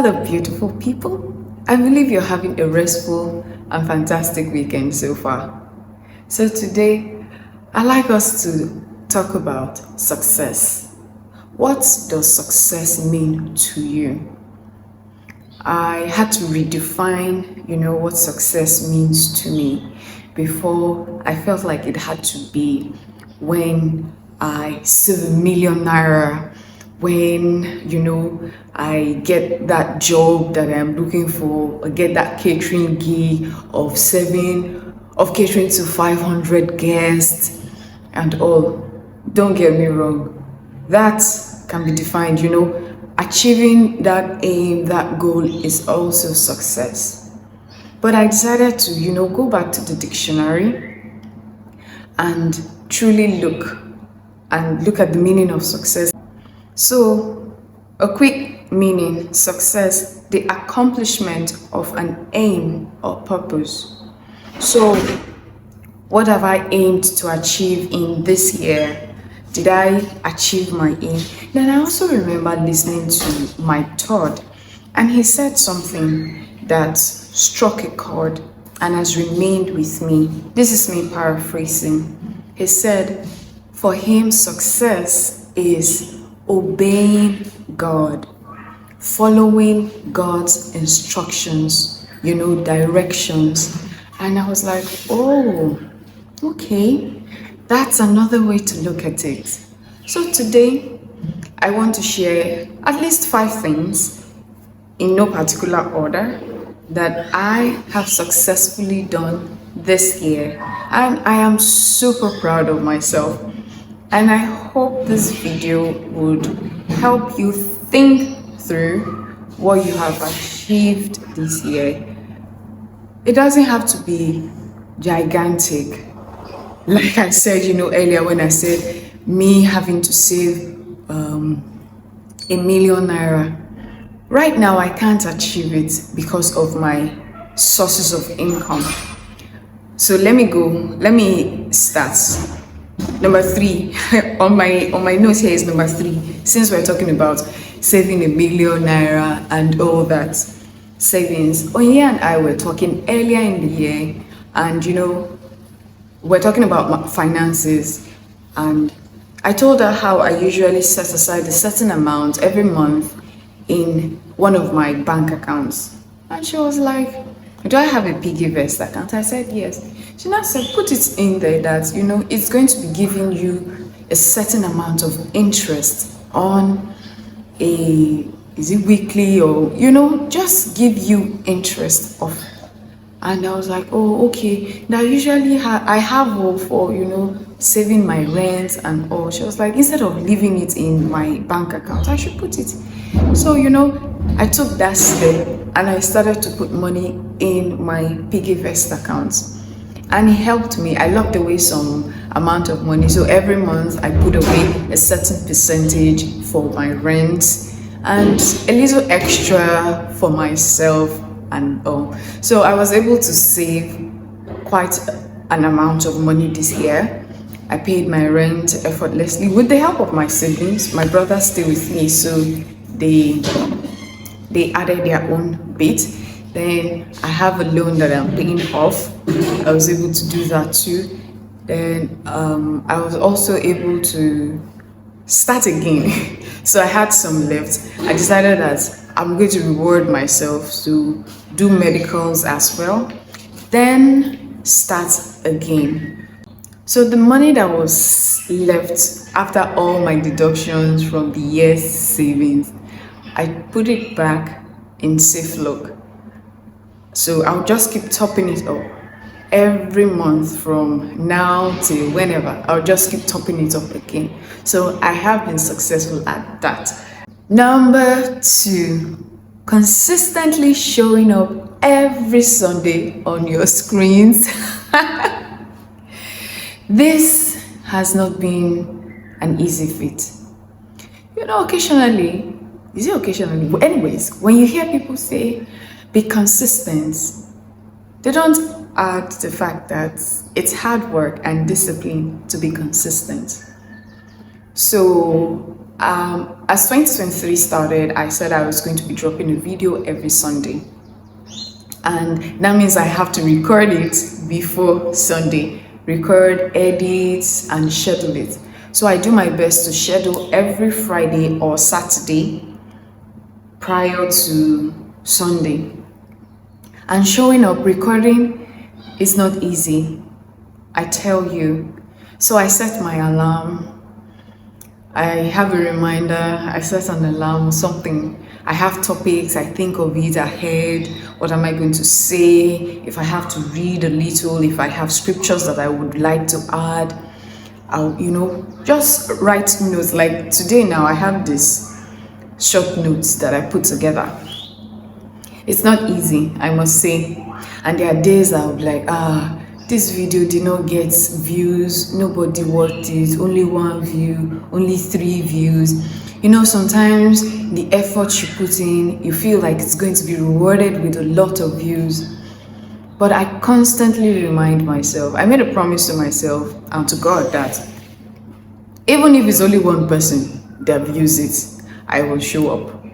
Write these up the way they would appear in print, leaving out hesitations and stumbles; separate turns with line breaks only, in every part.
Hello, beautiful people. I believe you're having a restful and fantastic weekend so far. So today, I'd like us to talk about success. What does success mean to you? I had to redefine, what success means to me. Before, I felt like it had to be when I save £1 million, when, I get that job that I'm looking for, or get that catering gig of catering to 500 guests and all. Don't get me wrong. That can be defined, achieving that aim, that goal is also success. But I decided to, go back to the dictionary and truly look at the meaning of success. So, a quick meaning: success, the accomplishment of an aim or purpose. So, what have I aimed to achieve in this year? Did I achieve my aim? Then I also remember listening to my Todd, and he said something that struck a chord and has remained with me. This is me paraphrasing. He said, for him, success is obeying God, following God's instructions, directions. And I was like, oh, okay, that's another way to look at it. So today, I want to share at least 5 things, in no particular order, that I have successfully done this year. And I am super proud of myself. And I hope this video would help you think through what you have achieved this year. It doesn't have to be gigantic. Like I said, earlier when I said me having to save £1 million. Right now, I can't achieve it because of my sources of income. So let me start. Number 3 on my notes here is number 3. Since we're talking about saving £1 million and all that savings, Onye and I were talking earlier in the year, and we're talking about finances, and I told her how I usually set aside a certain amount every month in one of my bank accounts. And she was like, do I have a piggy vest account? I said yes. She now said, put it in there that it's going to be giving you a certain amount of interest on is it weekly, or just give you interest of. And I was like, oh, okay. Now usually I have all for saving my rent and all. She was like, instead of leaving it in my bank account, I should put it. So I took that step and I started to put money in my piggy vest account, and it helped me. I locked away some amount of money, so every month I put away a certain percentage for my rent and a little extra for myself and all. So I was able to save quite an amount of money this year. I paid my rent effortlessly with the help of my siblings. My brothers stay with me, so they added their own bit. Then I have a loan that I'm paying off. I was able to do that too. Then I was also able to start again. So I had some left. I decided that I'm going to reward myself to do medicals as well, then start again. So the money that was left after all my deductions from the year's savings, I put it back in safe lock. So I'll just keep topping it up every month from now till whenever. I'll just keep topping it up again. So I have been successful at that. Number 2, consistently showing up every Sunday on your screens. This has not been an easy feat. Occasionally, But anyways, when you hear people say, be consistent, they don't add the fact that it's hard work and discipline to be consistent. So as 2023 started, I said I was going to be dropping a video every Sunday. And that means I have to record it before Sunday, record, edit, and schedule it. So I do my best to schedule every Friday or Saturday prior to Sunday. And showing up, recording is not easy, I tell you. So I set my alarm. I have a reminder, I set an alarm, something. I have topics, I think of it ahead. What am I going to say? If I have to read a little, if I have scriptures that I would like to add, I'll, just write notes. Like today now, I have this short notes that I put together. It's not easy, I must say. And there are days I'll be like, this video did not get views, nobody watched it, only 1 view, only 3 views. Sometimes the effort you put in, you feel like it's going to be rewarded with a lot of views. But I constantly remind myself, I made a promise to myself and to God that even if it's only one person that views it, I will show up.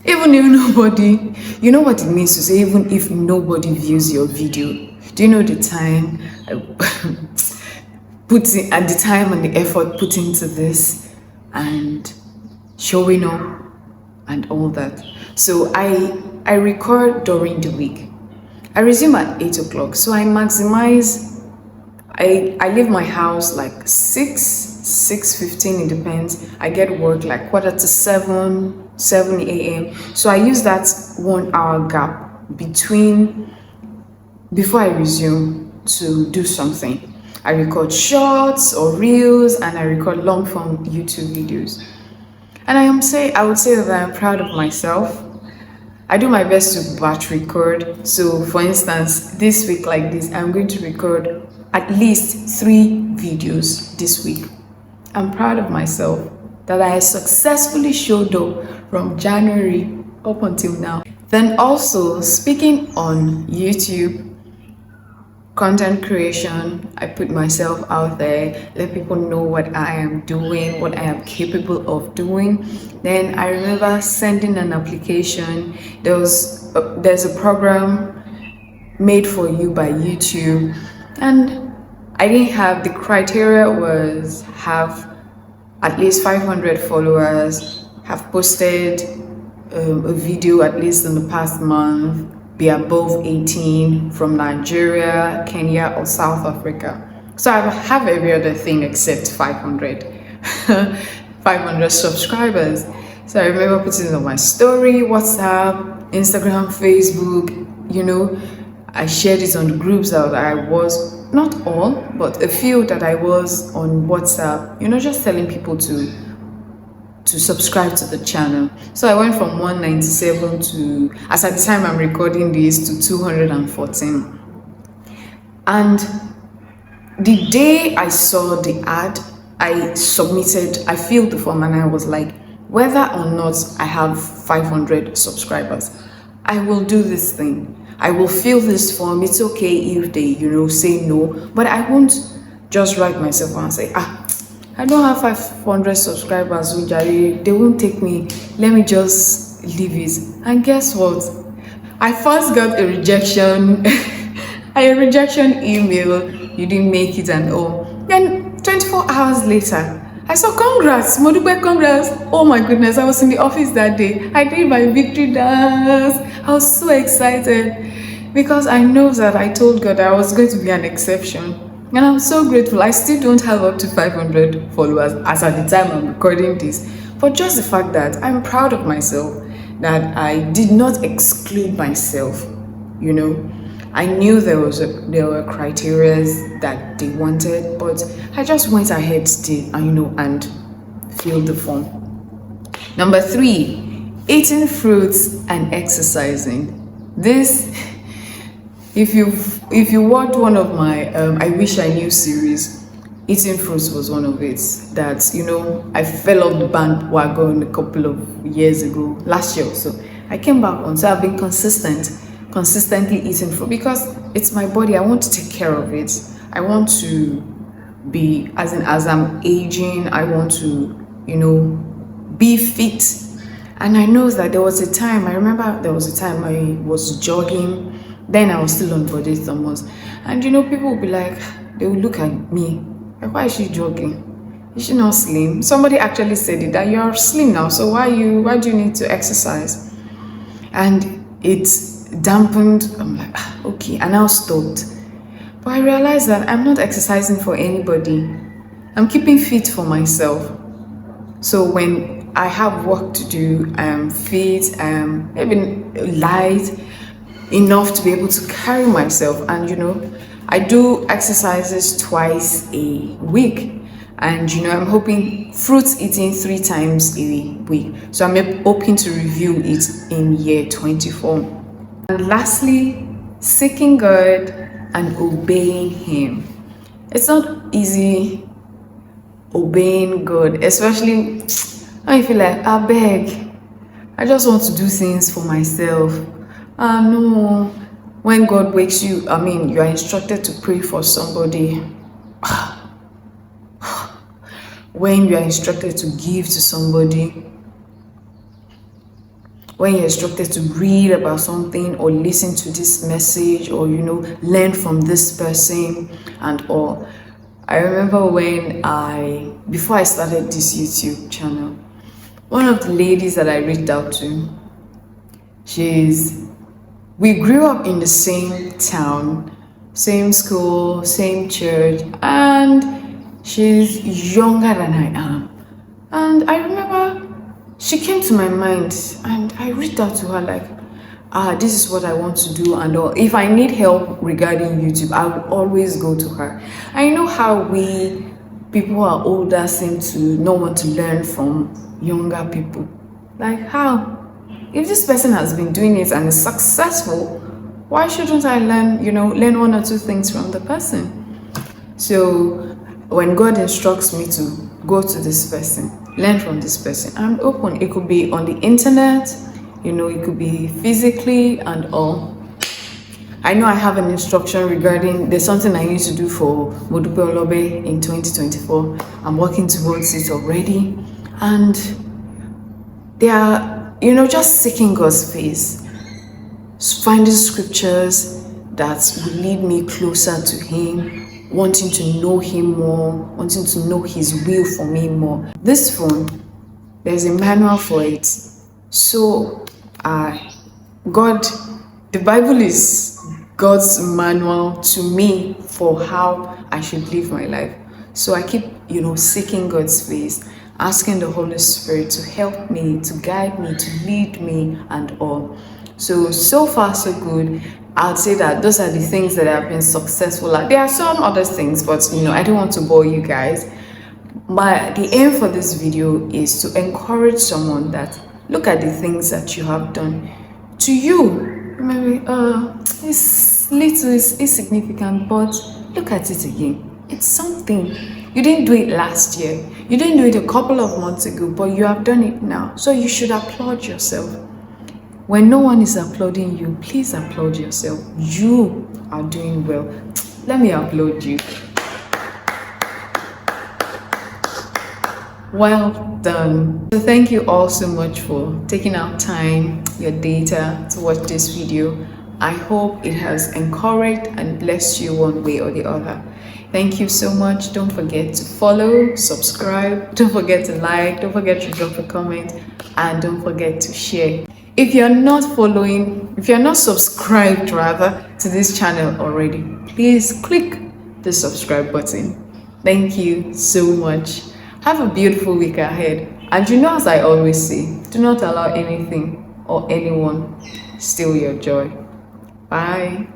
Even if nobody, you know what it means to say, even if nobody views your video. Do you know the time and the time and the effort put into this and showing up and all that? So I record during the week. I resume at 8 o'clock. So I maximize. I leave my house like 6:15, it depends. I get work like 6:45, 7 a.m. So I use that 1 hour gap before I resume to do something. I record shorts or reels, and I record long form YouTube videos. And I would say that I'm proud of myself. I do my best to batch record. So for instance, this week like this, I'm going to record at least 3 videos this week. I'm proud of myself that I successfully showed up from January up until now. Then also, speaking on YouTube, content creation, I put myself out there, let people know what I am doing, what I am capable of doing. Then I remember sending an application. There's a program made for you by YouTube, and I didn't have, the criteria was have at least 500 followers, have posted a video at least in the past month, be above 18, from Nigeria, Kenya, or South Africa. So I have every other thing except 500 subscribers. So I remember putting it on my story, WhatsApp, Instagram, Facebook. I shared it on the groups that I was, not all, but a few that I was on WhatsApp, just telling people to subscribe to the channel. So I went from 197 to, as at the time I'm recording this, to 214. And the day I saw the ad, I filled the form, and I was like, whether or not I have 500 subscribers, I will do this thing. I will fill this form. It's okay if they, say no, but I won't just write myself and say, I don't have 500 subscribers, they won't take me. Let me just leave it. And guess what? I first got a rejection, email. You didn't make it and all. Then 24 hours later, I saw congrats, Modupe, congrats. Oh my goodness, I was in the office that day. I did my victory dance. I was so excited because I know that I told God I was going to be an exception. And I'm so grateful. I still don't have up to 500 followers as at the time I'm recording this. But just the fact that I'm proud of myself, that I did not exclude myself, I knew there were criteria that they wanted, but I just went ahead still, and filled the form. Number 3, eating fruits and exercising. This, if you watched one of my I Wish I Knew series, eating fruits was one of it. That I fell off the bandwagon a couple of years ago, last year or so. I came back on, so I've been consistently eating fruit because it's my body. I want to take care of it. I want to be, as I'm aging, I want to, be fit. And I know that I remember there was a time I was jogging, then I was still on body Thomas. And people would be like, they would look at me, like, why is she jogging? Is she not slim? Somebody actually said it, that you're slim now, so why do you need to exercise? And it dampened, I'm like, okay, and I stopped. But I realized that I'm not exercising for anybody. I'm keeping fit for myself. So when I have work to do, I am fit, I am even light enough to be able to carry myself. And I do exercises twice a week. And I'm hoping fruits eating 3 times a week. So I'm hoping to review it in year 24. And lastly, seeking God and obeying Him. It's not easy obeying God, especially when you feel like, I beg, I just want to do things for myself. No. When God wakes you, you are instructed to pray for somebody. When you are instructed to give to somebody, when you're instructed to read about something or listen to this message or learn from this person and all. I remember before I started this YouTube channel, one of the ladies that I reached out to, we grew up in the same town, same school, same church, and she's younger than I am. And I remember she came to my mind and I reached out to her like, this is what I want to do and all. If I need help regarding YouTube, I will always go to her. I know how we people who are older seem to not want to learn from younger people. Like, how? If this person has been doing it and is successful, why shouldn't I learn 1 or 2 things from the person? So when God instructs me to go to this person, learn from this person, I'm open. It could be on the internet, it could be physically and all. I know I have an instruction regarding, there's something I need to do for Modupe Olobe in 2024. I'm working towards it already. And they are, just seeking God's face, finding scriptures that will lead me closer to Him, wanting to know Him more, wanting to know His will for me more. This phone, there's a manual for it. So, the Bible is God's manual to me for how I should live my life. So I keep, seeking God's face, asking the Holy Spirit to help me, to guide me, to lead me and all. So far so good. I'd say that those are the things that I've been successful at. There are some other things, but I don't want to bore you guys. The aim for this video is to encourage someone that look at the things that you have done. To you, maybe it's little, it's insignificant, but look at it again. It's something. You didn't do it last year. You didn't do it a couple of months ago, but you have done it now. So you should applaud yourself. When no one is applauding you, please applaud yourself. You are doing well. Let me applaud you. Well done. So thank you all so much for taking out time, your data to watch this video. I hope it has encouraged and blessed you one way or the other. Thank you so much. Don't forget to follow, subscribe, don't forget to like, don't forget to drop a comment, and don't forget to share. If you're not subscribed rather to this channel already, please click the subscribe button. Thank you so much. Have a beautiful week ahead. And as I always say, do not allow anything or anyone steal your joy. Bye.